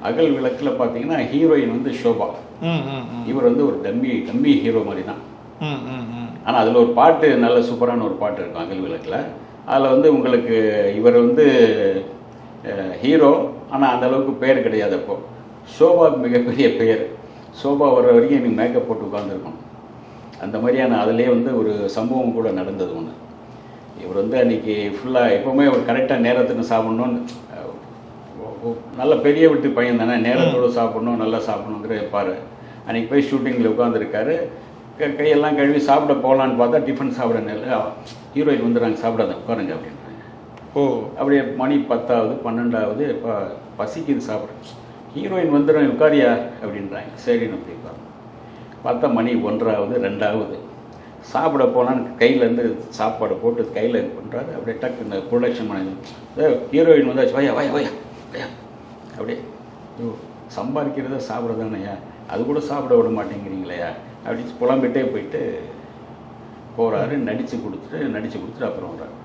அகல் விளக்கில் பார்த்தீங்கன்னா ஹீரோயின் வந்து ஷோபா. இவர் வந்து ஒரு டம்மி ஹீரோ மாதிரி தான். ஆனால் அதில் ஒரு பாட்டு நல்ல சூப்பரான ஒரு பாட்டு இருக்கும் அகல் விளக்கில். அதில் வந்து உங்களுக்கு இவர் வந்து ஹீரோ, ஆனால் அந்தளவுக்கு பேர் கிடையாது. அப்போது ஷோபாவுக்கு மிகப்பெரிய பெயர். ஷோபா வர்ற வரைக்கும் எனக்கு மேக்கப் போட்டு உட்காந்துருக்கணும். அந்த மாதிரியான அதிலே வந்து ஒரு சம்பவம் கூட நடந்தது ஒன்று. இவர் வந்து அன்றைக்கி ஃபுல்லாக எப்போவுமே ஒரு கரெக்டாக நேரத்துக்கு சாப்பிட்ணுன்னு, நல்ல பெரிய வீட்டு பையன் தானே, நேரத்தோடு சாப்பிட்ணும், நல்லா சாப்பிட்ணுங்கிற பாரு. அன்றைக்கி போய் ஷூட்டிங்கில் உட்காந்துருக்காரு. கையெல்லாம் கழுவி சாப்பிட போகலான்னு பார்த்தா டிஃபன் சாப்பிட ஹீரோயின் வந்துடுறாங்க, சாப்பிடாத உட்காருங்க அப்படின்றாங்க. அப்படியே மணி 10ஆவது 12ஆவது இப்போ பசிக்குது சாப்பிட்றேன். ஹீரோயின் வந்துடும் உட்காரியா அப்படின்றாங்க. சரின்னு அப்படி பார்த்தா மணி 1ஆவது 2ஆவது. சாப்பிட போனான்னு கையிலேருந்து சாப்பாடு போட்டு கையில் இது பண்ணுறாரு. அப்படியே டக்கு இந்த ப்ரொடக்ஷன் மேனேஜர் ஹீரோயின் வந்தாச்சு, வயா வயா வயா வயா அப்படியே சம்பாதிக்கிறத சாப்பிட்றதானையா, அது கூட சாப்பிட விட மாட்டேங்கிறீங்களையா அப்படின்னு புலம்பிட்டே போயிட்டு போகிறாரு. நடித்து கொடுத்துட்டு அப்புறம் வர்றாரு.